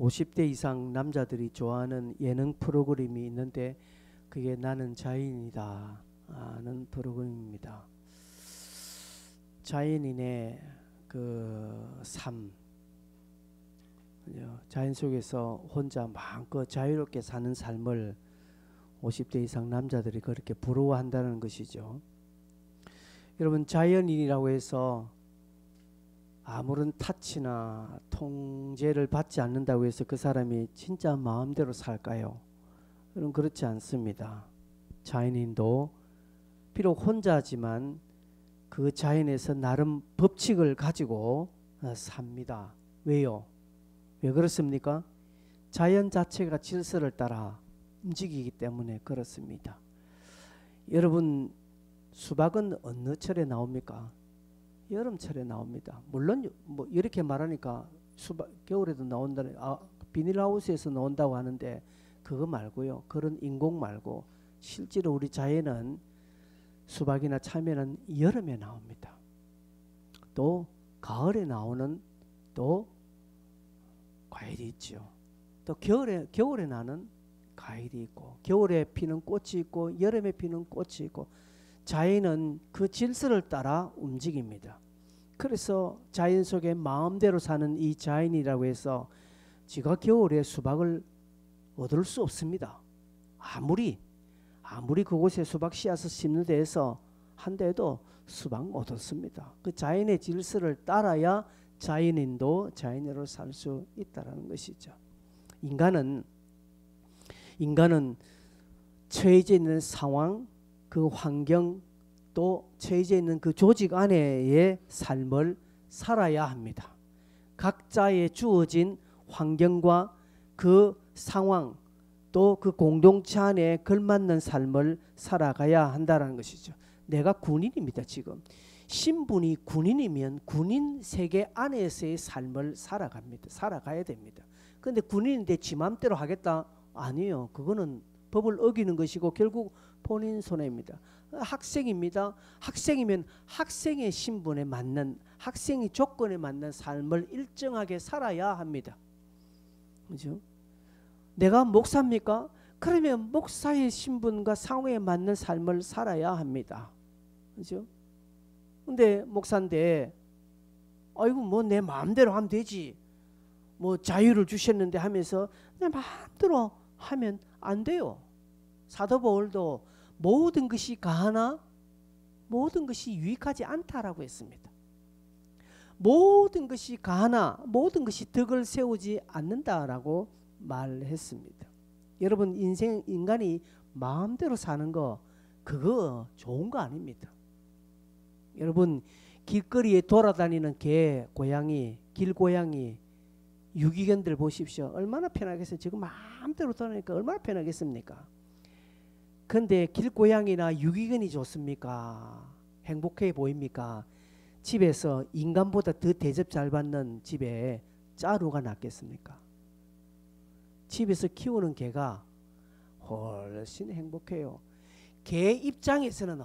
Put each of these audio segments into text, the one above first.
50대 이상 남자들이 좋아하는 예능 프로그램이 있는데 그게 나는 자연이다 하는 프로그램입니다. 자연인의 그 삶, 자연 속에서 혼자 마음껏 자유롭게 사는 삶을 50대 이상 남자들이 그렇게 부러워한다는 것이죠. 여러분, 자연인이라고 해서 아무런 타치나 통제를 받지 않는다고 해서 그 사람이 진짜 마음대로 살까요? 여러분, 그렇지 않습니다. 자연인도 비록 혼자지만 그 자연에서 나름 법칙을 가지고 삽니다. 왜요? 왜 그렇습니까? 자연 자체가 질서를 따라 움직이기 때문에 그렇습니다. 여러분, 수박은 어느 철에 나옵니까? 여름철에 나옵니다. 물론 뭐 이렇게 말하니까 수박 겨울에도 나온다는 비닐하우스에서 나온다고 하는데 그거 말고요. 그런 인공 말고 실제로 우리 자연은 수박이나 참외는 여름에 나옵니다. 또 가을에 나오는 또 과일이 있죠. 또 겨울에 나는 과일이 있고 겨울에 피는 꽃이 있고 여름에 피는 꽃이 있고 자연은 그 질서를 따라 움직입니다. 그래서 자연 속에 마음대로 사는 이 자연이라고 해서 지가 겨울에 수박을 얻을 수 없습니다. 아무리 그곳에 수박 씨앗을 심는 데에서 한데도 수박 못 얻습니다. 그 자연의 질서를 따라야 자연인도 자연으로 살 수 있다는 것이죠. 인간은 처해져 있는 상황, 그 환경, 또 처해져 있는 그 조직 안에의 삶을 살아야 합니다. 각자의 주어진 환경과 그 상황, 또 그 공동체 안에 걸맞는 삶을 살아가야 한다는 것이죠. 내가 군인입니다. 지금 신분이 군인이면 군인 세계 안에서의 삶을 살아가야 됩니다. 그런데 군인인데 지 맘대로 하겠다? 아니에요. 그거는 법을 어기는 것이고 결국 본인 손해입니다. 학생입니다. 학생이면 학생의 신분에 맞는, 학생의 조건에 맞는 삶을 일정하게 살아야 합니다. 그죠? 내가 목사입니까? 그러면 목사의 신분과 상황에 맞는 삶을 살아야 합니다. 그죠? 근데 목사인데 아이고 뭐 내 마음대로 하면 되지, 뭐 자유를 주셨는데 하면서 내 마음대로 하면 안 돼요. 사도 바울도 모든 것이 가하나 모든 것이 유익하지 않다라고 했습니다. 모든 것이 가하나 모든 것이 덕을 세우지 않는다라고 말했습니다. 여러분, 인간이 마음대로 사는 거 그거 좋은 거 아닙니다. 여러분, 길거리에 돌아다니는 개, 고양이, 길고양이, 유기견들 보십시오. 얼마나 편하겠어요. 지금 마음대로 돌아다니니까 얼마나 편하겠습니까? 근데 길고양이나 유기견이 좋습니까? 행복해 보입니까? 집에서 인간보다 더 대접 잘 받는 집에 짜루가 낫겠습니까? 집에서 키우는 개가 훨씬 행복해요. 개 입장에서는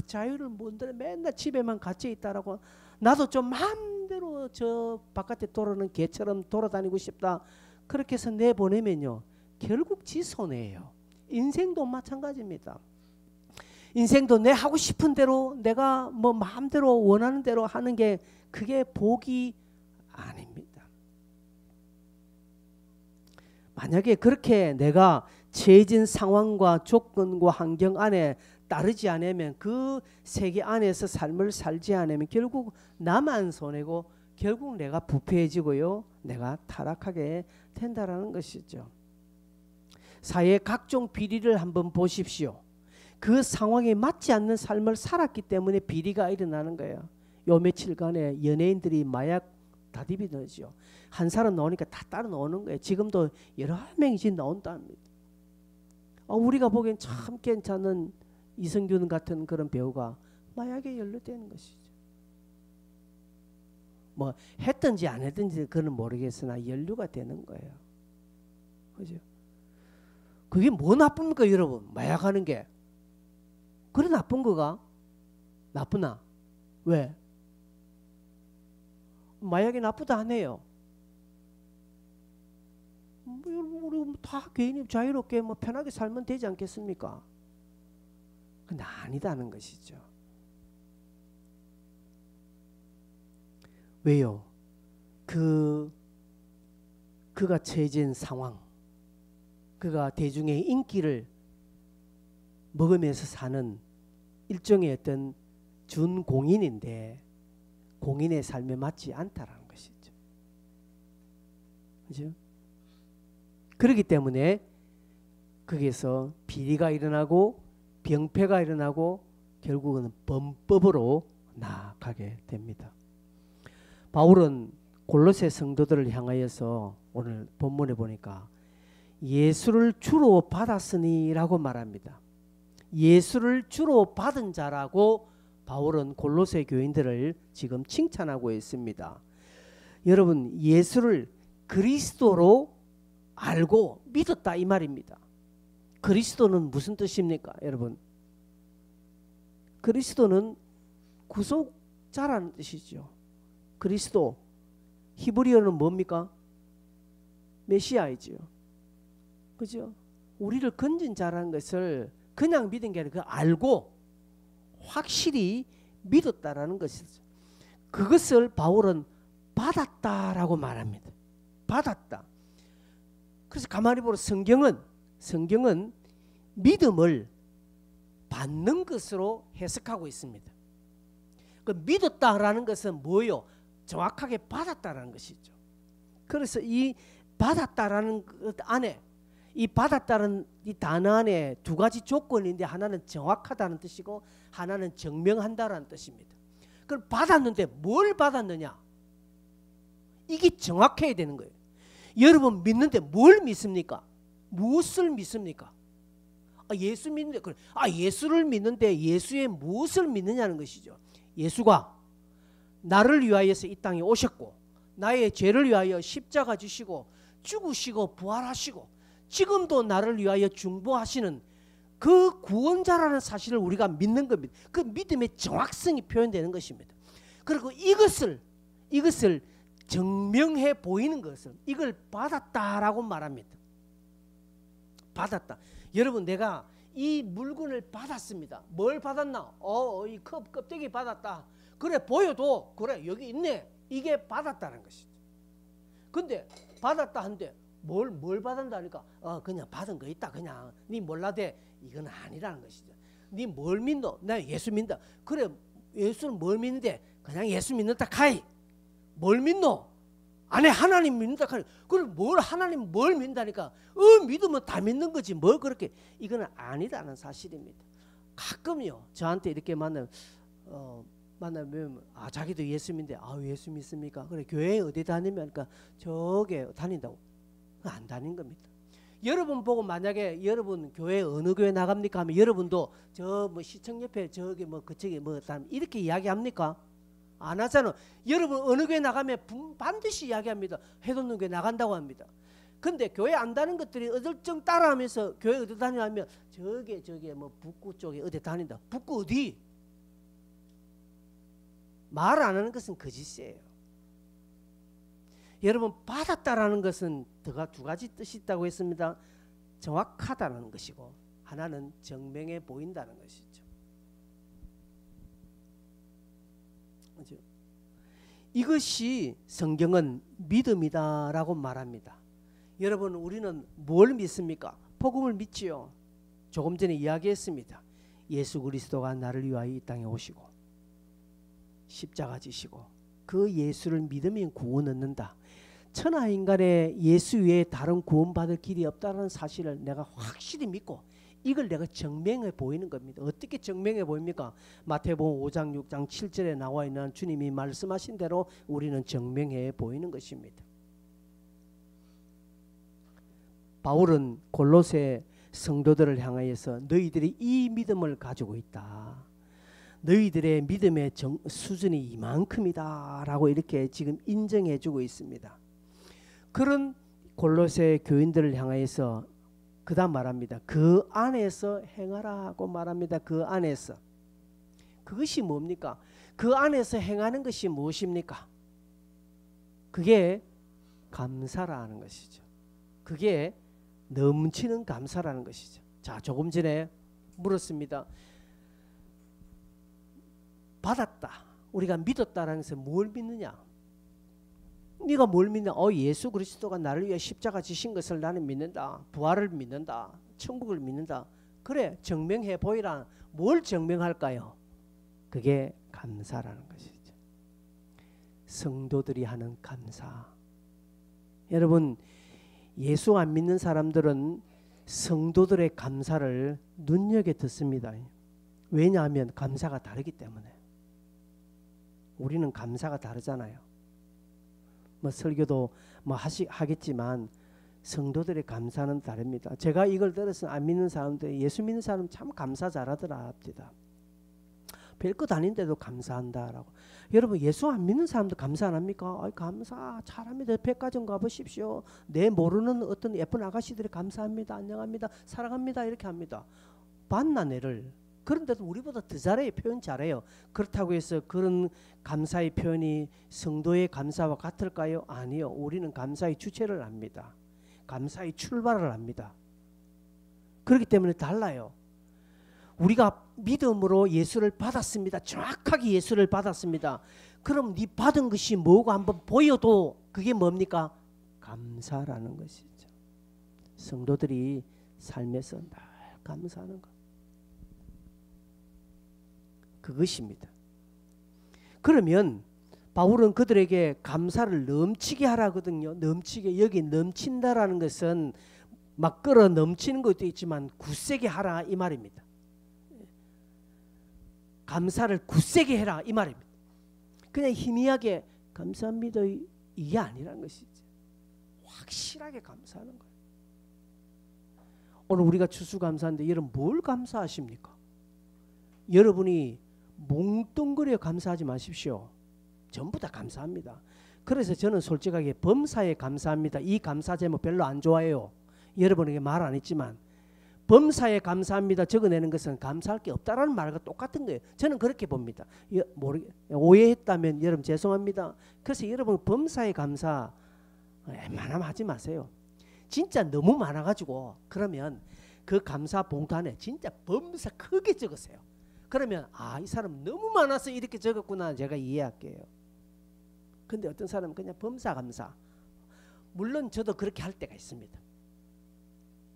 자유를 못들어 맨날 집에만 갇혀 있다라고, 나도 좀 마음대로 저 바깥에 돌아오는 개처럼 돌아다니고 싶다, 그렇게 해서 내보내면요 결국 지 손해예요. 인생도 마찬가지입니다. 인생도 내 하고 싶은 대로 내가 뭐 마음대로 원하는 대로 하는 게 그게 복이 아닙니다. 만약에 그렇게 내가 처해진 상황과 조건과 환경 안에 따르지 않으면, 그 세계 안에서 삶을 살지 않으면 결국 나만 손해고 결국 내가 부패해지고요 내가 타락하게 된다라는 것이죠. 사회의 각종 비리를 한번 보십시오. 그 상황에 맞지 않는 삶을 살았기 때문에 비리가 일어나는 거예요. 요 며칠간에 연예인들이 마약 다디비 넣죠. 한 사람 나오니까 다 따라 나오는 거예요. 지금도 여러 명이 지금 나온답니다. 우리가 보기엔 참 괜찮은 이성균 같은 그런 배우가 마약에 연루되는 것이죠. 뭐 했든지 안 했든지 그건 모르겠으나 연루가 되는 거예요. 그죠? 그게 뭐 나쁩니까 여러분? 마약하는 게 그래 나쁜 거가? 나쁘나? 왜? 마약이 나쁘다 안 해요. 우리 다 개인이 자유롭게 뭐 편하게 살면 되지 않겠습니까? 근데 아니다는 것이죠. 왜요? 그가 처해진 상황, 그가 대중의 인기를 먹으면서 사는 일종의 어떤 준공인인데 공인의 삶에 맞지 않다라는 것이죠. 그죠? 그렇기 때문에 거기에서 비리가 일어나고 병폐가 일어나고 결국은 범법으로 나아가게 됩니다. 바울은 골로새 성도들을 향하여서 오늘 본문에 보니까 예수를 주로 받았으니 라고 말합니다. 예수를 주로 받은 자라고 바울은 골로새 교인들을 지금 칭찬하고 있습니다. 여러분, 예수를 그리스도로 알고 믿었다 이 말입니다. 그리스도는 무슨 뜻입니까, 여러분? 그리스도는 구속자라는 뜻이죠. 그리스도, 히브리어는 뭡니까? 메시아이죠. 그죠? 우리를 건진 자라는 것을 그냥 믿은 게 아니라 알고 확실히 믿었다라는 것이죠. 그것을 바울은 받았다라고 말합니다. 받았다. 그래서 가만히 보면 성경은 믿음을 받는 것으로 해석하고 있습니다. 그 믿었다라는 것은 뭐예요? 정확하게 받았다라는 것이죠. 그래서 이 받았다라는 것 안에, 이 받았다는 이 단어 안에 두 가지 조건인데, 하나는 정확하다는 뜻이고 하나는 증명한다라는 뜻입니다. 그럼 받았는데 뭘 받았느냐? 이게 정확해야 되는 거예요. 여러분 믿는데 뭘 믿습니까? 무엇을 믿습니까? 예수 믿는데, 예수를 믿는데 예수의 무엇을 믿느냐는 것이죠. 예수가 나를 위하여서 이 땅에 오셨고 나의 죄를 위하여 십자가 지시고 죽으시고 부활하시고 지금도 나를 위하여 중보하시는 그 구원자라는 사실을 우리가 믿는 겁니다. 그 믿음의 정확성이 표현되는 것입니다. 그리고 이것을 증명해 보이는 것을, 이걸 받았다라고 말합니다. 받았다. 여러분, 내가 이 물건을 받았습니다. 뭘 받았나? 이 컵 껍데기 받았다. 그래, 보여도 그래, 여기 있네. 이게 받았다는 것이죠. 근데 받았다 한데 뭘 받았다니까? 그냥 받은 거 있다. 그냥 네 몰라대. 이건 아니라는 것이죠. 네 뭘 믿노? 나 예수 믿는다. 그래, 예수는 뭘 믿는데? 그냥 예수 믿는다 카이. 뭘 믿노? 안에 하나님 믿는다 카이. 그럼 하나님 뭘 믿는다니까? 믿으면 다 믿는 거지. 뭘 그렇게. 이거는 아니라는 사실입니다. 가끔요, 저한테 이렇게 만나면 자기도 예수 믿는데, 예수 믿습니까? 그래, 교회 어디 다니면? 그러니까 저게 다닌다고. 안 다닌 겁니다. 여러분 보고 만약에 여러분 교회 어느 교회 나갑니까 하면 여러분도 저 뭐 시청 옆에 저기 뭐 그쪽에 뭐 이렇게 이야기합니까? 안 하잖아. 여러분 어느 교회 나가면 반드시 이야기합니다. 해돋는 교회 나간다고 합니다. 근데 교회 안 다니는 것들이 어들쩡 따라하면서 교회 어디 다니냐면 저게 뭐 북구 쪽에 어디 다닌다. 북구 어디? 말 안 하는 것은 거짓이에요. 여러분, 받았다라는 것은 두 가지 뜻이 있다고 했습니다. 정확하다는 것이고 하나는 증명해 보인다는 것이죠. 그렇죠? 이것이 성경은 믿음이다라고 말합니다. 여러분, 우리는 뭘 믿습니까? 복음을 믿지요. 조금 전에 이야기했습니다. 예수 그리스도가 나를 위하여 이 땅에 오시고 십자가 지시고 그 예수를 믿으면 구원 얻는다. 천하 인간의 예수 외에 다른 구원받을 길이 없다는 사실을 내가 확실히 믿고 이걸 내가 증명해 보이는 겁니다. 어떻게 증명해 보입니까? 마태복음 5장 6장 7절에 나와 있는 주님이 말씀하신 대로 우리는 증명해 보이는 것입니다. 바울은 골로새 성도들을 향하여서 너희들이 이 믿음을 가지고 있다. 너희들의 믿음의 수준이 이만큼이다 라고 이렇게 지금 인정해 주고 있습니다. 그런 골로새 교인들을 향하여서 그 다음 말합니다. 그 안에서 행하라고 말합니다. 그 안에서. 그것이 뭡니까? 그 안에서 행하는 것이 무엇입니까? 그게 감사라는 것이죠. 그게 넘치는 감사라는 것이죠. 자, 조금 전에 물었습니다. 받았다. 우리가 믿었다라는 것은 뭘 믿느냐? 네가 뭘 믿냐? 예수 그리스도가 나를 위해 십자가 지신 것을 나는 믿는다. 부활을 믿는다. 천국을 믿는다. 그래, 증명해 보이라. 뭘 증명할까요? 그게 감사라는 것이죠. 성도들이 하는 감사. 여러분, 예수 안 믿는 사람들은 성도들의 감사를 눈여겨 듣습니다. 왜냐하면 감사가 다르기 때문에. 우리는 감사가 다르잖아요. 뭐 설교도 뭐 하겠지만 성도들의 감사는 다릅니다. 제가 이걸 들어서 안 믿는 사람들, 예수 믿는 사람 참 감사 잘하더라 합니다. 별것 아닌데도 감사한다라고. 여러분, 예수 안 믿는 사람도 감사 안 합니까? 감사 잘합니다. 백화점 가보십시오. 내 모르는 어떤 예쁜 아가씨들이 감사합니다. 안녕합니다. 사랑합니다. 이렇게 합니다. 봤나 내를. 그런데도 우리보다 더 잘해요. 표현 잘해요. 그렇다고 해서 그런 감사의 표현이 성도의 감사와 같을까요? 아니요. 우리는 감사의 주체를 합니다. 감사의 출발을 합니다. 그렇기 때문에 달라요. 우리가 믿음으로 예수를 받았습니다. 정확하게 예수를 받았습니다. 그럼 네 받은 것이 뭐고 한번 보여도 그게 뭡니까? 감사라는 것이죠. 성도들이 삶에서 늘 감사하는 것. 그것입니다. 그러면 바울은 그들에게 감사를 넘치게 하라거든요. 넘치게. 여기 넘친다라는 것은 막 끌어 넘치는 것도 있지만 굳세게 하라 이 말입니다. 감사를 굳세게 해라 이 말입니다. 그냥 희미하게 감사합니다 이게 아니라는 것이죠. 확실하게 감사하는 거예요. 오늘 우리가 추수감사인데 여러분 뭘 감사하십니까? 여러분이 몽뚱그려 감사하지 마십시오. 전부 다 감사합니다. 그래서 저는 솔직하게 범사에 감사합니다. 이 감사 제목 별로 안 좋아해요. 여러분에게 말 안 했지만 범사에 감사합니다 적어내는 것은 감사할 게 없다라는 말과 똑같은 거예요. 저는 그렇게 봅니다. 오해했다면 여러분 죄송합니다. 그래서 여러분 범사에 감사 웬만하면 하지 마세요. 진짜 너무 많아가지고 그러면 그 감사 봉투 안에 진짜 범사 크게 적으세요. 그러면 이 사람 너무 많아서 이렇게 적었구나 제가 이해할게요. 근데 어떤 사람은 그냥 범사 감사. 물론 저도 그렇게 할 때가 있습니다.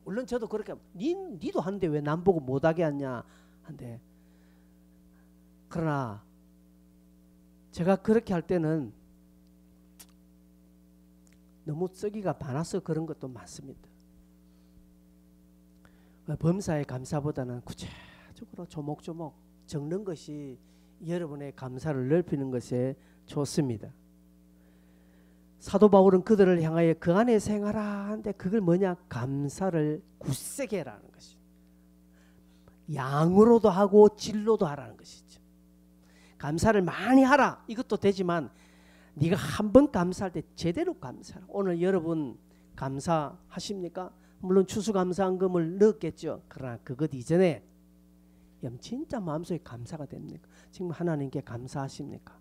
물론 저도 그렇게 니도 하는데 왜 남 보고 못하게 하냐 한데, 그러나 제가 그렇게 할 때는 너무 쓰기가 많아서 그런 것도 많습니다. 범사의 감사보다는 구체적으로 조목조목 적는 것이 여러분의 감사를 넓히는 것에 좋습니다. 사도 바울은 그들을 향하여 그 안에 생하라 하는데 그걸 뭐냐? 감사를 굳세게 하라는 것이죠. 양으로도 하고 질로도 하라는 것이죠. 감사를 많이 하라 이것도 되지만 네가 한 번 감사할 때 제대로 감사하라. 오늘 여러분 감사하십니까? 물론 추수감사한금을 넣었겠죠. 그러나 그것 이전에 진짜 마음속에 감사가 됩니까? 지금 하나님께 감사하십니까?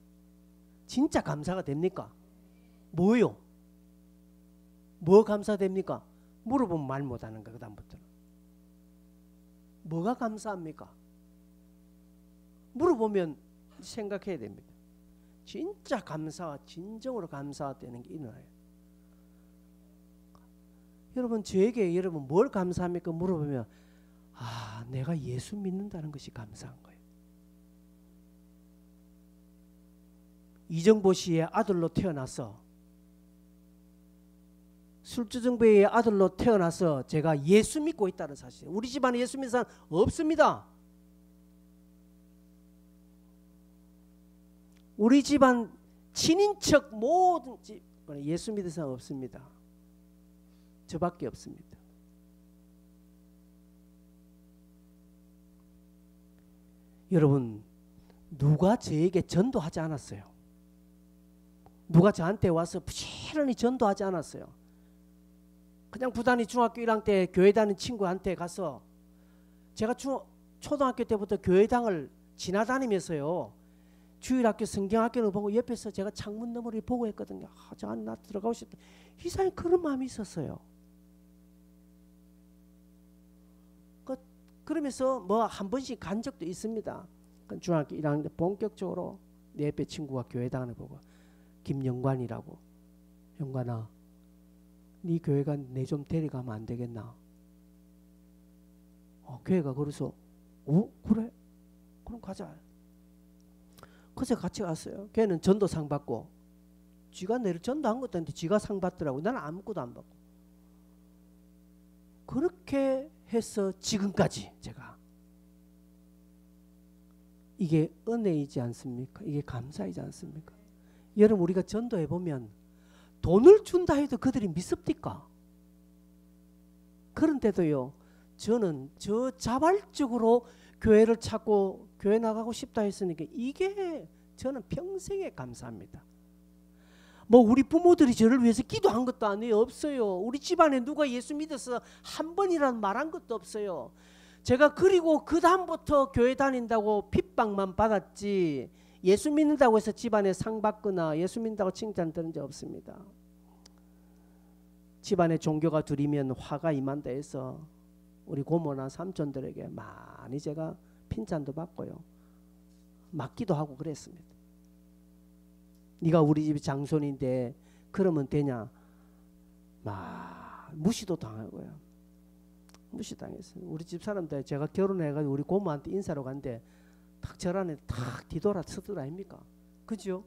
진짜 감사가 됩니까? 뭐요? 뭐 감사됩니까? 물어보면 말 못하는 거. 그 다음부터는 뭐가 감사합니까? 물어보면 생각해야 됩니다. 진짜 감사와 진정으로 감사되는 게 일어나요. 여러분 저에게 여러분 뭘 감사합니까? 물어보면 내가 예수 믿는다는 것이 감사한 거예요. 이정보 씨의 아들로 태어나서 술주정부의 아들로 태어나서 제가 예수 믿고 있다는 사실. 우리 집안에 예수 믿는 사람 없습니다. 우리 집안 친인척 모든 집안에 예수 믿는 사람 없습니다. 저밖에 없습니다. 여러분 누가 저에게 전도하지 않았어요. 누가 저한테 와서 부지런히 전도하지 않았어요. 그냥 부단히 중학교 1학년 때 교회 다니는 친구한테 가서 제가 초등학교 때부터 교회당을 지나다니면서요. 주일학교 성경학교를 보고 옆에서 제가 창문 너머를 보고 했거든요. 저 안에 나 들어가고 싶다. 이사님 그런 마음이 있었어요. 그러면서 뭐 한 번씩 간 적도 있습니다. 중학교 1학년 때 본격적으로 내 옆에 친구가 교회 다니는 보고 김영관이라고, 영관아 네 교회가 내 좀 데려가면 안 되겠나? 교회가 그래서 그래? 그럼 가자. 그래서 같이 갔어요. 걔는 전도상 받고, 쥐가 내를 전도한 것도 아닌데 쥐가 상 받더라고. 나는 아무것도 안 받고. 그렇게 해서 지금까지 제가, 이게 은혜이지 않습니까? 이게 감사이지 않습니까? 여러분, 우리가 전도해 보면 돈을 준다 해도 그들이 미습니까? 그런데도요, 저는 저 자발적으로 교회를 찾고 교회 나가고 싶다 했으니까 이게 저는 평생에 감사합니다. 뭐 우리 부모들이 저를 위해서 기도한 것도 아니에요. 없어요. 우리 집안에 누가 예수 믿어서 한 번이라도 말한 것도 없어요. 제가 그리고 그 다음부터 교회 다닌다고 핍박만 받았지, 예수 믿는다고 해서 집안에 상 받거나 예수 믿는다고 칭찬 들은 적 없습니다. 집안에 종교가 둘이면 화가 임한다 해서 우리 고모나 삼촌들에게 많이 제가 핀잔도 받고요, 맞기도 하고 그랬습니다. 네가 우리 집 장손인데 그러면 되냐? 막 무시도 당하고요. 무시당했어요. 우리 집 사람들, 제가 결혼해가지고 우리 고모한테 인사로 갔는데 탁 절 안에 탁 뒤돌아 서더라 아닙니까? 그죠?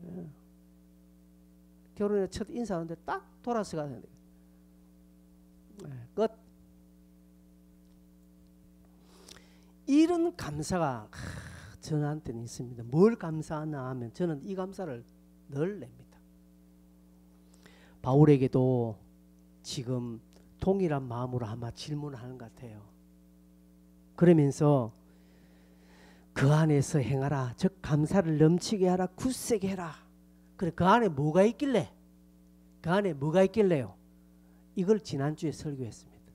예. 결혼에 첫 인사하는데 딱 돌아서 가야 돼. 끝. 이런 감사가 저한테는 있습니다. 뭘 감사하나 하면 저는 이 감사를 늘 냅니다. 바울에게도 지금 동일한 마음으로 아마 질문하는 것 같아요. 그러면서 그 안에서 행하라, 즉 감사를 넘치게 하라, 굳세게 해라. 그래, 그 안에 뭐가 있길래? 그 안에 뭐가 있길래요? 이걸 지난주에 설교했습니다.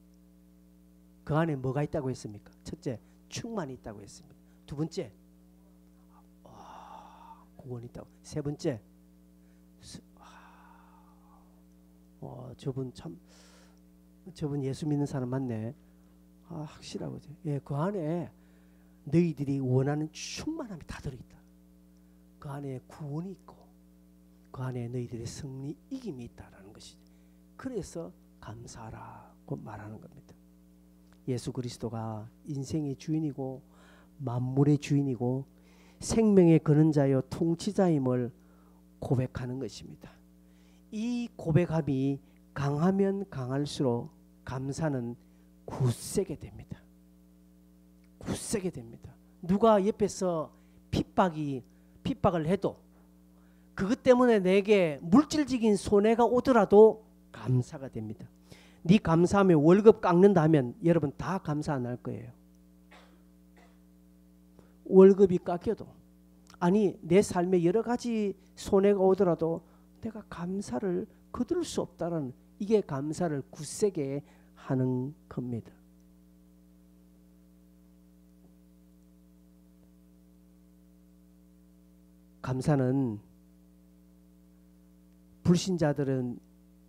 그 안에 뭐가 있다고 했습니까? 첫째, 충만이 있다고 했습니다. 두 번째, 구원이 있다고. 세 번째, 저분 예수 믿는 사람 맞네. 확실하고. 예, 그 안에 너희들이 원하는 충만함이 다 들어있다. 그 안에 구원이 있고, 그 안에 너희들의 승리, 이김이 있다라는 것이죠. 그래서 감사하라고 말하는 겁니다. 예수 그리스도가 인생의 주인이고 만물의 주인이고 생명의 근원자여 통치자임을 고백하는 것입니다. 이 고백함이 강하면 강할수록 감사는 굳세게 됩니다. 굳세게 됩니다. 누가 옆에서 핍박을 해도 그것 때문에 내게 물질적인 손해가 오더라도 감사가 됩니다. 네 감사하면 월급 깎는다 하면 여러분 다 감사 안 할 거예요. 월급이 깎여도, 아니 내 삶에 여러 가지 손해가 오더라도 내가 감사를 거둘 수 없다는, 이게 감사를 굳세게 하는 겁니다. 감사는, 불신자들은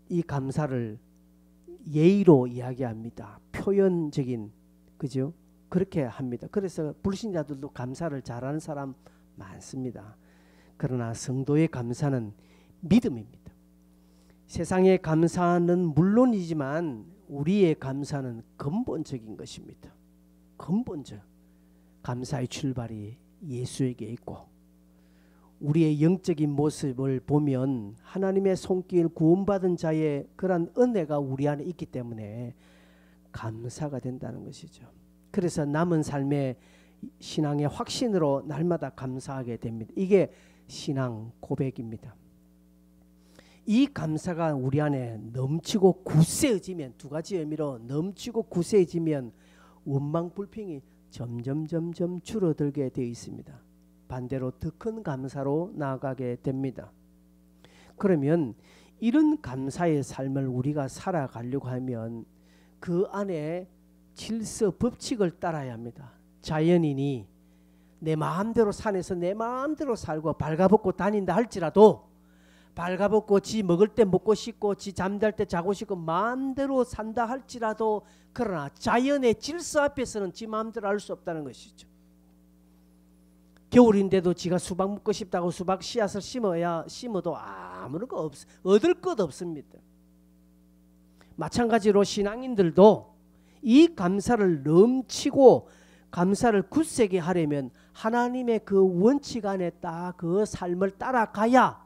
이 감사를 예의로 이야기합니다. 표현적인, 그죠? 그렇게 합니다. 그래서 불신자들도 감사를 잘하는 사람 많습니다. 그러나 성도의 감사는 믿음입니다. 세상의 감사는 물론이지만 우리의 감사는 근본적인 것입니다. 근본적. 감사의 출발이 예수에게 있고, 우리의 영적인 모습을 보면 하나님의 손길 구원받은 자의 그런 은혜가 우리 안에 있기 때문에 감사가 된다는 것이죠. 그래서 남은 삶의 신앙의 확신으로 날마다 감사하게 됩니다. 이게 신앙 고백입니다. 이 감사가 우리 안에 넘치고 굳세어지면, 두 가지 의미로 넘치고 굳세어지면 원망 불평이 점점 줄어들게 되어 있습니다. 반대로 더 큰 감사로 나아가게 됩니다. 그러면 이런 감사의 삶을 우리가 살아가려고 하면 그 안에 질서 법칙을 따라야 합니다. 자연인이 내 마음대로 산에서 내 마음대로 살고 발가벗고 다닌다 할지라도 발가벗고 지 먹을 때 먹고 싶고 지 잠잘 때 자고 싶고 마음대로 산다 할지라도 그러나 자연의 질서 앞에서는 지 마음대로 할 수 없다는 것이죠. 겨울인데도 지가 수박 먹고 싶다고 수박 씨앗을 심어도 아무런 거 얻을 것 없습니다. 마찬가지로 신앙인들도 이 감사를 넘치고 감사를 굳세게 하려면 하나님의 그 원칙 안에 딱 그 삶을 따라가야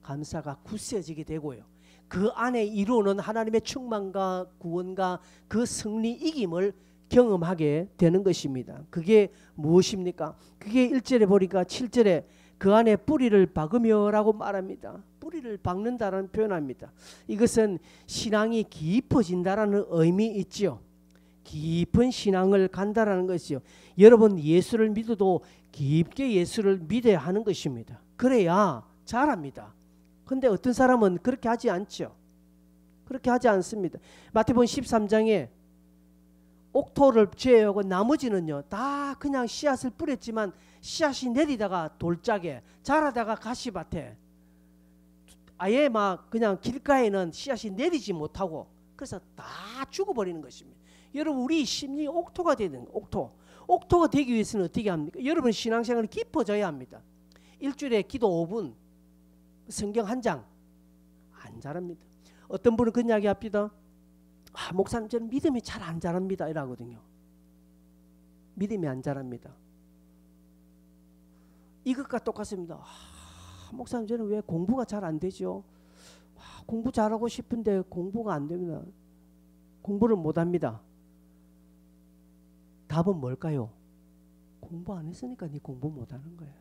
감사가 굳세지게 되고요. 그 안에 이루는 하나님의 충만과 구원과 그 승리 이김을 경험하게 되는 것입니다. 그게 무엇입니까? 그게 1절에 보니까 7절에 그 안에 뿌리를 박으며라고 말합니다. 뿌리를 박는다라는 표현합니다. 이것은 신앙이 깊어진다라는 의미 있지요. 깊은 신앙을 간다라는 것이요. 여러분 예수를 믿어도 깊게 예수를 믿어야 하는 것입니다. 그래야 잘합니다. 근데 어떤 사람은 그렇게 하지 않죠. 그렇게 하지 않습니다. 마태복음 13장에 옥토를 제외하고 나머지는요 다 그냥 씨앗을 뿌렸지만 씨앗이 내리다가 돌짝에 자라다가 가시밭에 아예 막 그냥 길가에는 씨앗이 내리지 못하고 그래서 다 죽어버리는 것입니다. 여러분 우리 심리 옥토가 되는 옥토가 되기 위해서는 어떻게 합니까? 여러분 신앙생활이 깊어져야 합니다. 일주일에 기도 5분 성경 한 장 안 자랍니다. 어떤 분은 그런 이야기 합니다. 목사님 저는 믿음이 잘 안 자랍니다 이러거든요. 믿음이 안 자랍니다. 이것과 똑같습니다. 목사님 저는 왜 공부가 잘 안 되죠? 공부 잘하고 싶은데 공부가 안 됩니다. 공부를 못 합니다. 답은 뭘까요? 공부 안 했으니까 네 공부 못 하는 거야.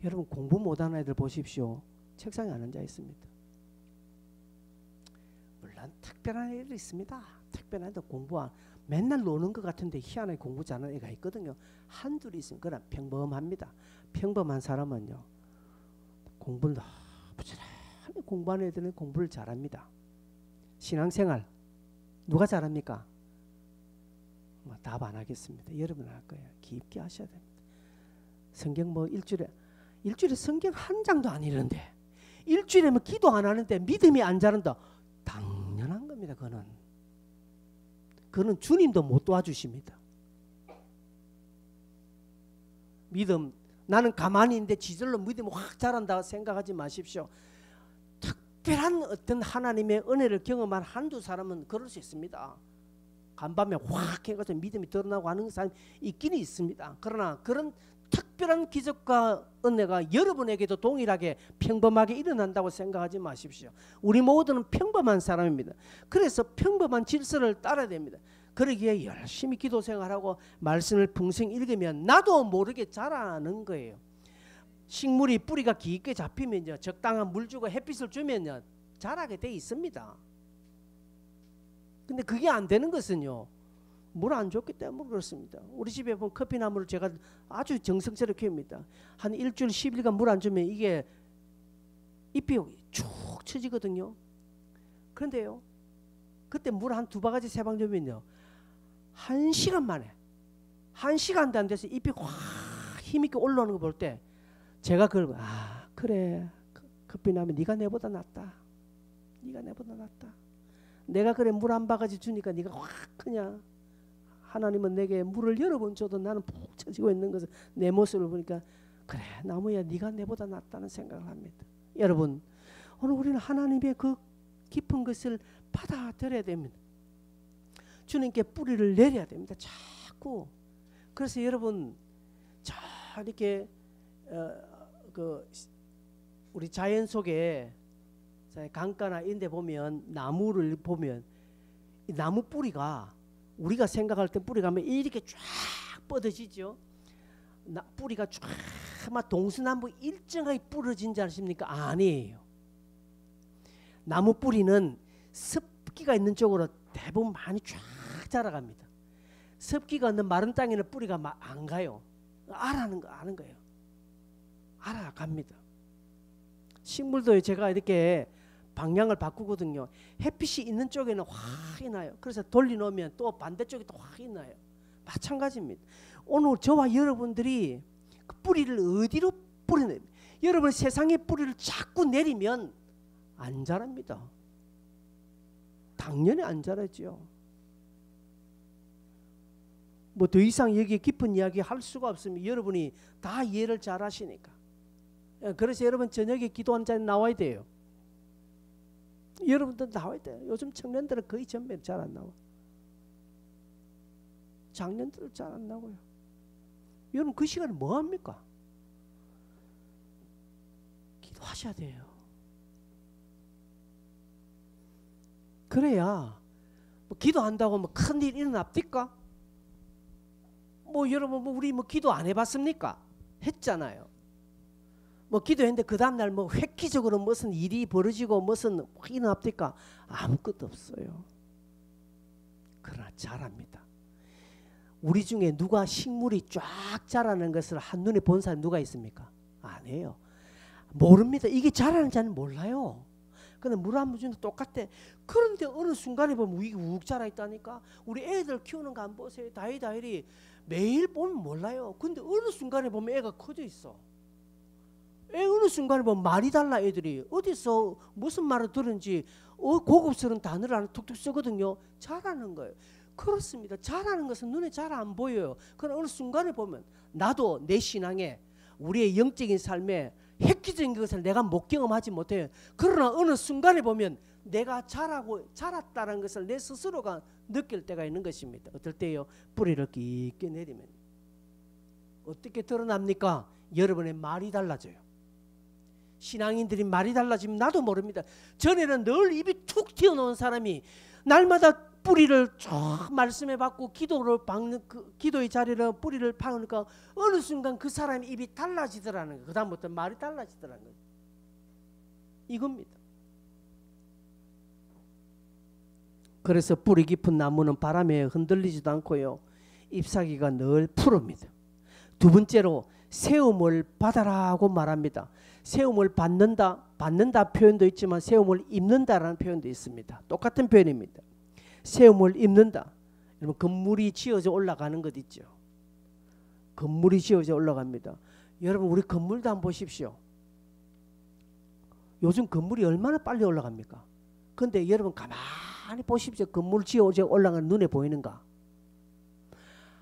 여러분 공부 못 하는 애들 보십시오. 책상에 안 앉아 있습니다. 물론 특별한 애들 있습니다. 특별한 애들 맨날 노는 것 같은데 희한하게 공부 잘하는 애가 있거든요. 한둘이 있으면 그건 평범합니다. 평범한 사람은요 공부를 부지런히 공부하는 애들은 공부를 잘합니다. 신앙생활 누가 잘합니까? 답 안 하겠습니다. 여러분 할 거예요. 깊게 하셔야 됩니다. 성경 일주일에 성경 한 장도 안 읽는데 일주일에 기도 안 하는데 믿음이 안 자란다. 당연한 겁니다. 그는 주님도 못 도와주십니다. 믿음 나는 가만히 있는데 지절로 믿음이 확 자란다 생각하지 마십시오. 특별한 어떤 하나님의 은혜를 경험한 한두 사람은 그럴 수 있습니다. 간밤에 확 해가지고 믿음이 드러나고 하는 사람이 있긴 있습니다. 그러나 그런 특별한 기적과 은혜가 여러분에게도 동일하게 평범하게 일어난다고 생각하지 마십시오. 우리 모두는 평범한 사람입니다. 그래서 평범한 질서를 따라야 됩니다. 그러기에 열심히 기도 생활하고 말씀을 풍성히 읽으면 나도 모르게 자라는 거예요. 식물이 뿌리가 깊게 잡히면요 적당한 물 주고 햇빛을 주면요 자라게 돼 있습니다. 근데 그게 안 되는 것은요 물 안 줬기 때문에 그렇습니다. 우리 집에 보면 커피나무를 제가 아주 정성스럽게 키웁니다. 한 일주일 10일간 물 안 주면 이게 잎이 쭉 처지거든요. 그런데요 그때 물 한 2바가지 3방 주면요 1시간 만에 1시간도 안 돼서 잎이 확 힘있게 올라오는 거 볼 때 제가 그걸 그래 커피나무 네가 내보다 낫다. 네가 내보다 낫다. 내가 그래 물 한 바가지 주니까 네가 확 크냐. 하나님은 내게 물을 여러 번 줘도 나는 푹 처지고 있는 것을 내 모습을 보니까 그래 나무야 네가 내보다 낫다는 생각을 합니다. 여러분 오늘 우리는 하나님의 그 깊은 것을 받아들여야 됩니다. 주님께 뿌리를 내려야 됩니다. 자꾸. 그래서 여러분 자 이렇게 우리 자연 속에 강가나 이런 데 보면 나무를 보면 이 나무 뿌리가 우리가 생각할 때 뿌리가 하면 이렇게 쫙 뻗어지죠. 뿌리가 쫙 막 동서남북 일정하게 부러진 줄 아십니까? 아니에요. 나무 뿌리는 습기가 있는 쪽으로 대부분 많이 쫙 자라갑니다. 습기가 없는 마른 땅에는 뿌리가 막 안 가요. 아는 거예요. 알아갑니다. 식물도 제가 이렇게 방향을 바꾸거든요. 햇빛이 있는 쪽에는 확 나요. 그래서 돌려놓으면 또 반대쪽에 또 확 나요. 마찬가지입니다. 오늘 저와 여러분들이 그 뿌리를 어디로 뿌리는 여러분 세상의 뿌리를 자꾸 내리면 안 자랍니다. 당연히 안 자라죠. 뭐 더 이상 여기 깊은 이야기 할 수가 없습니다. 여러분이 다 이해를 잘 하시니까. 그래서 여러분 저녁에 기도한 자리 나와야 돼요. 여러분들 나와야 돼요. 요즘 청년들은 거의 전부 잘 안 나와. 장년들은 잘 안 나와요. 여러분 그 시간에 뭐 합니까? 기도하셔야 돼요. 그래야 뭐 기도한다고 뭐 큰일 일어납니까? 뭐 여러분 뭐 우리 뭐 기도 안 해봤습니까? 했잖아요. 뭐 기도했는데 그 다음날 뭐 획기적으로 무슨 일이 벌어지고 무슨 일어납니까? 아무것도 없어요. 그러나 자랍니다. 우리 중에 누가 식물이 쫙 자라는 것을 한눈에 본 사람 누가 있습니까? 안 해요. 모릅니다. 이게 자라는지 몰라요. 근데 물 한 번 주는 똑같대. 그런데 어느 순간에 보면 이게 욱 자라 있다니까. 우리 애들 키우는 거 안 보세요. 다이다이 매일 보면 몰라요. 근데 어느 순간에 보면 애가 커져 있어. 애 어느 순간에 보면 말이 달라. 애들이 어디서 무슨 말을 들은지 고급스러운 단어를 하나 툭툭 쓰거든요. 잘하는 거예요. 그렇습니다. 잘하는 것은 눈에 잘 안 보여요. 그러나 어느 순간에 보면 나도 내 신앙에 우리의 영적인 삶에 획기적인 것을 내가 못 경험하지 못해요. 그러나 어느 순간에 보면 내가 자랐다는 것을 내 스스로가 느낄 때가 있는 것입니다. 어떨 때요? 뿌리를 깊게 내리면 어떻게 드러납니까? 여러분의 말이 달라져요. 신앙인들이 말이 달라지면 나도 모릅니다. 전에는 늘 입이 툭 튀어나온 사람이 날마다 뿌리를 쭉 말씀해 받고 기도를 박는 기도의 자리를 뿌리를 파니까 어느 순간 그 사람의 입이 달라지더라는 거예요. 그 다음부터 말이 달라지더라는 거예요. 이겁니다. 그래서 뿌리 깊은 나무는 바람에 흔들리지도 않고요. 잎사귀가 늘 푸릅니다. 두 번째로 세움을 받아라고 말합니다. 세움을 받는다 표현도 있지만 세움을 입는다라는 표현도 있습니다. 똑같은 표현입니다. 세움을 입는다. 여러분 건물이 지어져 올라가는 것 있죠. 건물이 지어져 올라갑니다. 여러분 우리 건물도 한번 보십시오. 요즘 건물이 얼마나 빨리 올라갑니까? 근데 여러분 가만히 보십시오. 건물 지어져 올라가는 눈에 보이는가?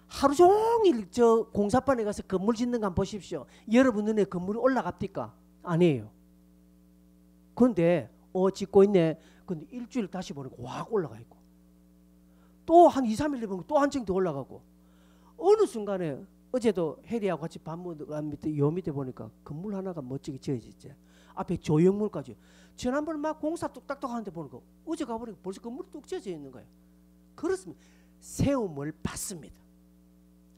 하루 종일 저 공사반에 가서 건물 짓는 거 한번 보십시오. 여러분 눈에 건물이 올라갑니까? 아니에요. 그런데 짓고 있네. 근데 일주일 다시 보니까 확 올라가 있고 또 한 2, 3일 보면 또 한층 더 올라가고 어느 순간에 어제도 혜리하고 같이 밥 먹으러 요 밑에 보니까 건물 하나가 멋지게 지어졌지. 앞에 조형물까지. 지난번에 막 공사 뚝딱뚝 하는데 보니까 어제 가보니까 벌써 건물이 뚝 지어져 있는 거예요. 그렇습니다. 세움을 받습니다.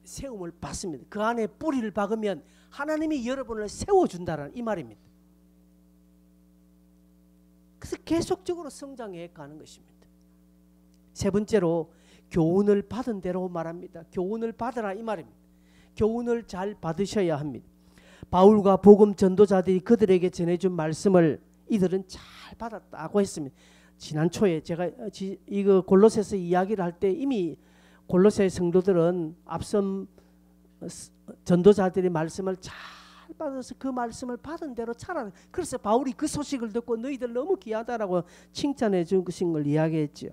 세움을 받습니다. 그 안에 뿌리를 박으면 하나님이 여러분을 세워준다는 이 말입니다. 그래서 계속적으로 성장해 가는 것입니다. 세 번째로 교훈을 받은 대로 말합니다. 교훈을 받으라 이 말입니다. 교훈을 잘 받으셔야 합니다. 바울과 복음 전도자들이 그들에게 전해준 말씀을 이들은 잘 받았다고 했습니다. 지난 초에 제가 이거 골로새서 이야기를 할 때 이미 골로새 성도들은 앞선 전도자들의 말씀을 잘 받아서 그 말씀을 받은 대로 살아. 그래서 바울이 그 소식을 듣고 너희들 너무 귀하다라고 칭찬해 주신 걸 이야기했죠.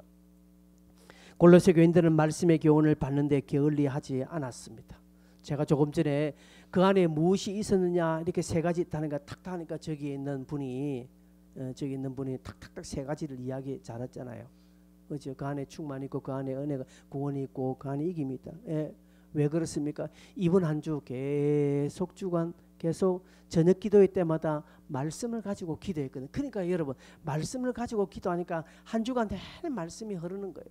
골로새 교인들은 말씀의 교훈을 받는데 게을리하지 않았습니다. 제가 조금 전에 그 안에 무엇이 있었느냐 이렇게 세 가지 있다니까 탁 하니까 저기 있는 분이 탁탁탁 세 가지를 이야기 잘했잖아요. 그렇죠? 그 안에 충만이 있고 그 안에 은혜가 구원이 있고 그 안에 이김이 있다. 왜 그렇습니까? 이번 한 주 계속 주간 계속 저녁 기도회 때마다 말씀을 가지고 기도했거든요. 그러니까 여러분 말씀을 가지고 기도하니까 한 주간 내내 말씀이 흐르는 거예요.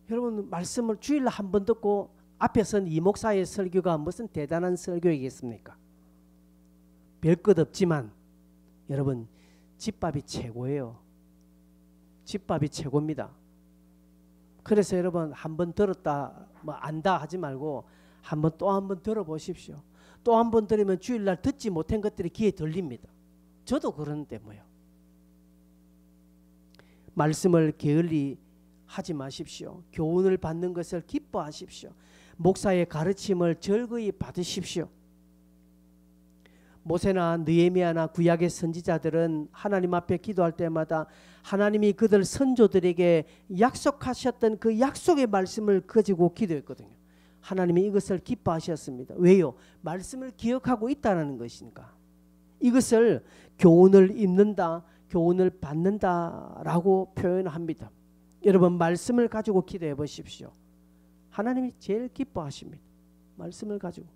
여러분 말씀을 주일날 한 번 듣고 앞에선 이 목사의 설교가 무슨 대단한 설교이겠습니까? 별것 없지만 여러분 집밥이 최고예요. 집밥이 최고입니다. 그래서 여러분 한 번 들었다 뭐 안다 하지 말고 또 한 번 들어보십시오. 또 한 번 들으면 주일날 듣지 못한 것들이 귀에 들립니다. 저도 그러는데 뭐요. 말씀을 게을리 하지 마십시오. 교훈을 받는 것을 기뻐하십시오. 목사의 가르침을 즐거이 받으십시오. 모세나 느헤미야나 구약의 선지자들은 하나님 앞에 기도할 때마다 하나님이 그들 선조들에게 약속하셨던 그 약속의 말씀을 가지고 기도했거든요. 하나님이 이것을 기뻐하셨습니다. 왜요? 말씀을 기억하고 있다는 것이니까. 이것을 교훈을 입는다, 교훈을 받는다라고 표현합니다. 여러분, 말씀을 가지고 기도해 보십시오. 하나님이 제일 기뻐하십니다. 말씀을 가지고.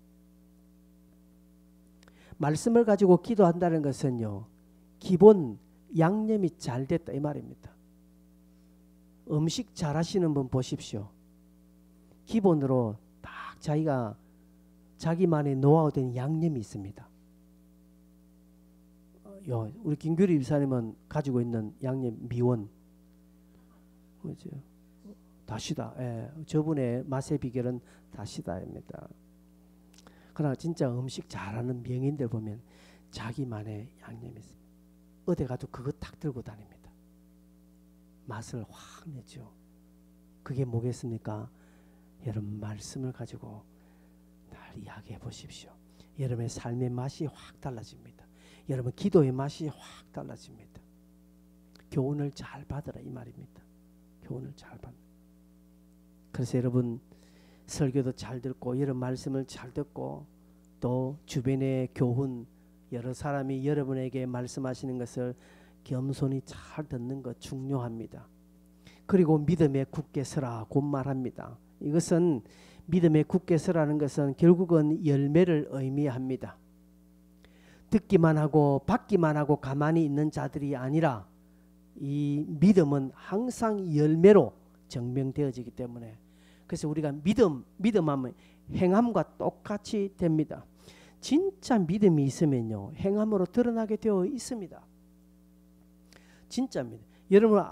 말씀을 가지고 기도한다는 것은요, 기본 양념이 잘 됐다 이 말입니다. 음식 잘 하시는 분 보십시오. 기본으로 딱 자기만의 노하우된 양념이 있습니다. 우리 김규리 집사님은 가지고 있는 양념 미원, 그렇죠? 다시다. 예, 저분의 맛의 비결은 다시다입니다. 그러나 진짜 음식 잘하는 명인들 보면 자기만의 양념이 있습니다. 어디 가도 그거 딱 들고 다닙니다. 맛을 확 내죠. 그게 뭐겠습니까? 여러분, 말씀을 가지고 날 이야기해 보십시오. 여러분의 삶의 맛이 확 달라집니다. 여러분, 기도의 맛이 확 달라집니다. 교훈을 잘 받으라 이 말입니다. 교훈을 잘 받는. 그래서 여러분, 설교도 잘 듣고 이런 말씀을 잘 듣고 또 주변의 교훈, 여러 사람이 여러분에게 말씀하시는 것을 겸손히 잘 듣는 것 중요합니다. 그리고 믿음에 굳게 서라고 말합니다. 이것은 믿음에 굳게 서라는 것은 결국은 열매를 의미합니다. 듣기만 하고 받기만 하고 가만히 있는 자들이 아니라 이 믿음은 항상 열매로 증명되어지기 때문에, 그래서 우리가 믿음하면 행함과 똑같이 됩니다. 진짜 믿음이 있으면요, 행함으로 드러나게 되어 있습니다. 진짜입니다. 여러분,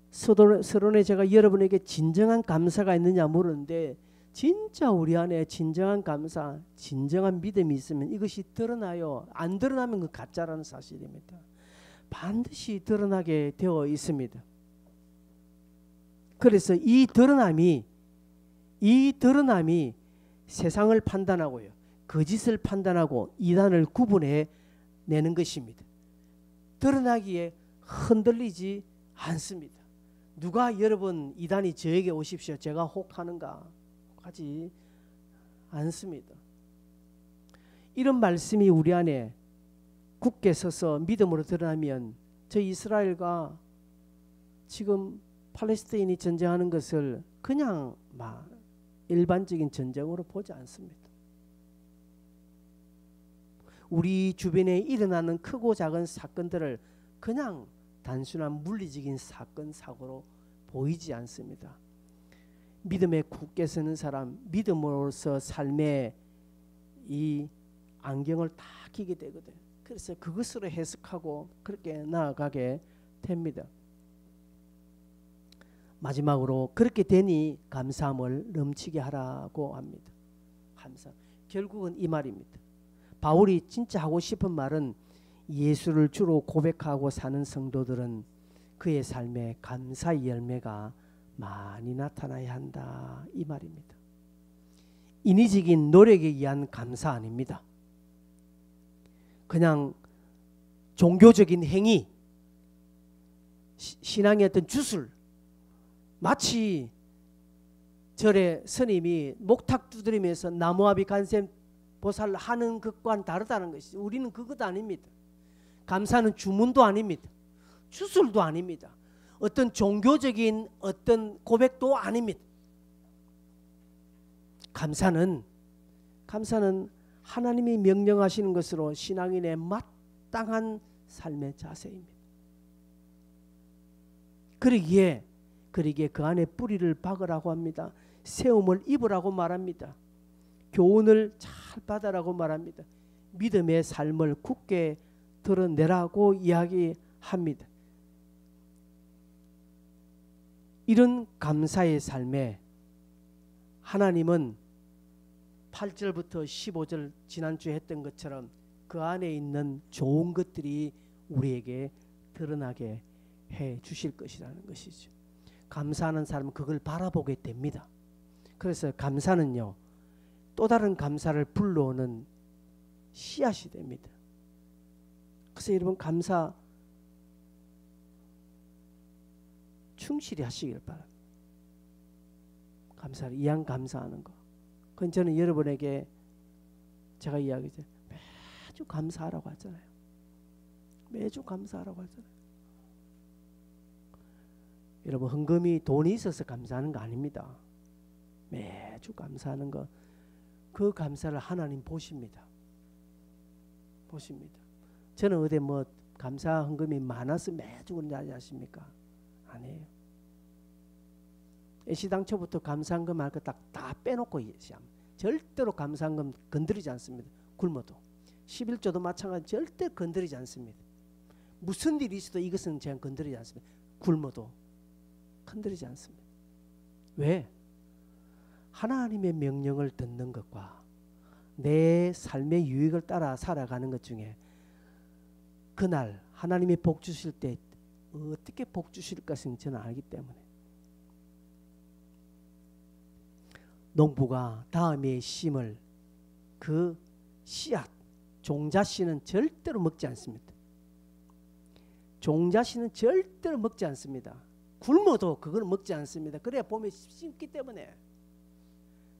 서론에 제가 여러분에게 진정한 감사가 있느냐 물었는데, 진짜 우리 안에 진정한 감사, 진정한 믿음이 있으면 이것이 드러나요. 안 드러나면 그 가짜라는 사실입니다. 반드시 드러나게 되어 있습니다. 그래서 이 드러남이 세상을 판단하고요, 거짓을 판단하고 이단을 구분해 내는 것입니다. 드러나기에 흔들리지 않습니다. 누가 여러분 이단이 저에게 오십시오, 제가 혹하는가 하지 않습니다. 이런 말씀이 우리 안에 굳게 서서 믿음으로 드러나면 저 이스라엘과 지금 팔레스타인이 전쟁하는 것을 그냥 막 일반적인 전쟁으로 보지 않습니다. 우리 주변에 일어나는 크고 작은 사건들을 그냥 단순한 물리적인 사건, 사고로 보이지 않습니다. 믿음에 굳게 서는 사람, 믿음으로서 삶의 이 안경을 다 끼게 되거든요. 그래서 그것으로 해석하고 그렇게 나아가게 됩니다. 마지막으로 그렇게 되니 감사함을 넘치게 하라고 합니다. 감사. 결국은 이 말입니다. 바울이 진짜 하고 싶은 말은 예수를 주로 고백하고 사는 성도들은 그의 삶에 감사의 열매가 많이 나타나야 한다 이 말입니다. 인위적인 노력에 의한 감사 아닙니다. 그냥 종교적인 행위, 신앙의 어떤 주술, 마치 절에 스님이 목탁 두드리면서 나무아비 간셈 보살 하는 것과는 다르다는 것이죠. 우리는 그것도 아닙니다. 감사는 주문도 아닙니다. 주술도 아닙니다. 어떤 종교적인 어떤 고백도 아닙니다. 감사는 하나님이 명령하시는 것으로 신앙인의 마땅한 삶의 자세입니다. 그러기에 그 안에 뿌리를 박으라고 합니다. 세움을 입으라고 말합니다. 교훈을 잘 받으라고 말합니다. 믿음의 삶을 굳게 드러내라고 이야기합니다. 이런 감사의 삶에 하나님은 8절부터 15절 지난주에 했던 것처럼 그 안에 있는 좋은 것들이 우리에게 드러나게 해 주실 것이라는 것이죠. 감사하는 사람은 그걸 바라보게 됩니다. 그래서 감사는요, 또 다른 감사를 불러오는 씨앗이 됩니다. 그래서 여러분 감사 충실히 하시길 바랍니다. 감사를 이왕 감사하는 거. 그건 저는 여러분에게 제가 이야기했죠. 매주 감사하라고 하잖아요. 매주 감사하라고 하잖아요. 여러분 헌금이 돈이 있어서 감사하는 거 아닙니다. 매주 감사하는 거. 그 감사를 하나님 보십니다. 보십니다. 저는 어디 뭐 감사 헌금이 많아서 매주 그런지 아십니까? 아니에요. 애시당초부터 감사헌금 할 거 다 빼놓고 절대로 감사헌금 건드리지 않습니다. 굶어도 11조도 마찬가지 절대 건드리지 않습니다. 무슨 일이 있어도 이것은 제가 건드리지 않습니다. 굶어도 건드리지 않습니다. 왜? 하나님의 명령을 듣는 것과 내 삶의 유익을 따라 살아가는 것 중에 그날 하나님이 복 주실 때 어떻게 복 주실 것을 저는 알기 때문에 농부가 다음에 심을 그 씨앗 종자씨는 절대로 먹지 않습니다. 종자씨는 절대로 먹지 않습니다. 굶어도 그걸 먹지 않습니다. 그래야 봄에 심기 때문에.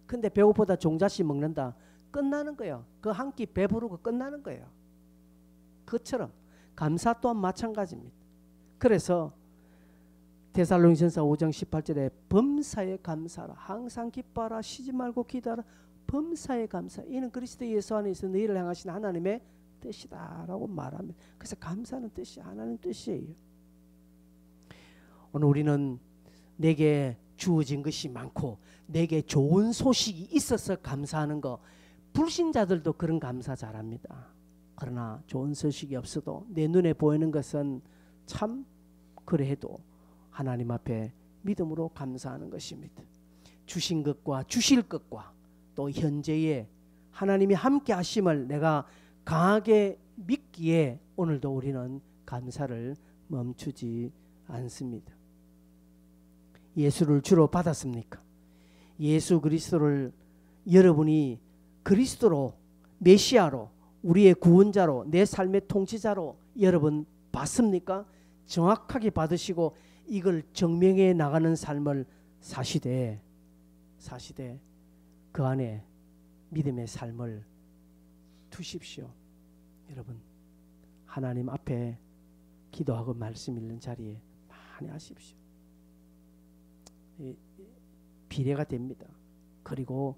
근데 배고프다 종자씨 먹는다. 끝나는 거예요. 그 한 끼 배부르고 끝나는 거예요. 그것처럼 감사 또한 마찬가지입니다. 그래서 데살로니전서 5장 18절에 범사에 감사하라. 항상 기뻐하라. 쉬지 말고 기도하라. 범사에 감사. 이는 그리스도 예수 안에서 너희를 향하신 하나님의 뜻이다라고 말합니다. 그래서 감사하는 뜻이 하나님 뜻이에요. 오늘 우리는 내게 주어진 것이 많고 내게 좋은 소식이 있어서 감사하는 거. 불신자들도 그런 감사 잘합니다. 그러나 좋은 소식이 없어도 내 눈에 보이는 것은 참 그래도 하나님 앞에 믿음으로 감사하는 것입니다. 주신 것과 주실 것과 또 현재의 하나님이 함께 하심을 내가 강하게 믿기에 오늘도 우리는 감사를 멈추지 않습니다. 예수를 주로 받았습니까? 예수 그리스도를 여러분이 그리스도로 메시아로 우리의 구원자로 내 삶의 통치자로 여러분 받습니까? 정확하게 받으시고 이걸 증명해 나가는 삶을 사시되 그 안에 믿음의 삶을 두십시오. 여러분 하나님 앞에 기도하고 말씀 읽는 자리에 많이 하십시오. 비례가 됩니다. 그리고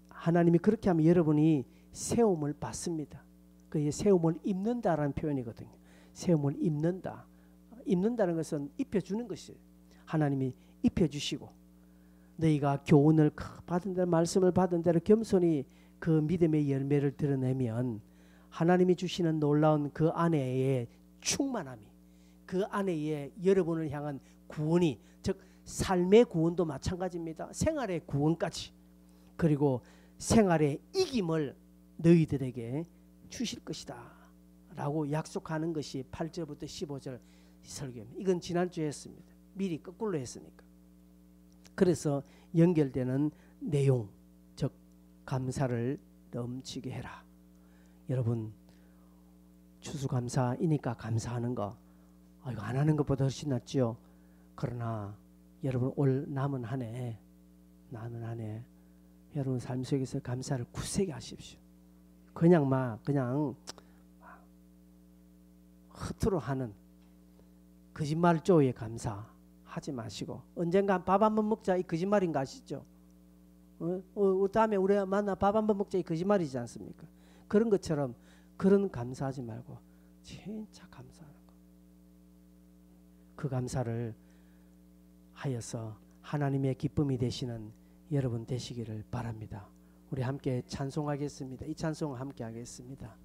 하나님이 그렇게 하면 여러분이 세움을 받습니다. 그 세움을 입는다라는 표현이거든요. 세움을 입는다. 입는다는 것은 입혀주는 것이에요. 하나님이 입혀주시고 너희가 교훈을 받은 대로 말씀을 받은 대로 겸손히 그 믿음의 열매를 드러내면 하나님이 주시는 놀라운 그 안에의 충만함이 그 안에의 여러분을 향한 구원이 즉 삶의 구원도 마찬가지입니다. 생활의 구원까지 그리고 생활의 이김을 너희들에게 주실 것이다 라고 약속하는 것이 8절부터 15절 설교입니다. 이건 지난주에 했습니다. 미리 거꾸로 했으니까. 그래서 연결되는 내용 즉 감사를 넘치게 해라. 여러분 추수감사이니까 감사하는 거 이거 안 하는 것보다 훨씬 낫죠. 그러나 여러분 올 남은 한 해 여러분 삶 속에서 감사를 굳세게 하십시오. 그냥 허투루 하는 거짓말조에 감사하지 마시고 언젠가 밥 한번 먹자 이 거짓말인 거 아시죠? 다음에 우리 만나 밥 한번 먹자 이 거짓말이지 않습니까? 그런 것처럼 그런 감사하지 말고 진짜 감사하는 거. 그 감사를 하여서 하나님의 기쁨이 되시는 여러분 되시기를 바랍니다. 우리 함께 찬송하겠습니다. 이 찬송을 함께 하겠습니다.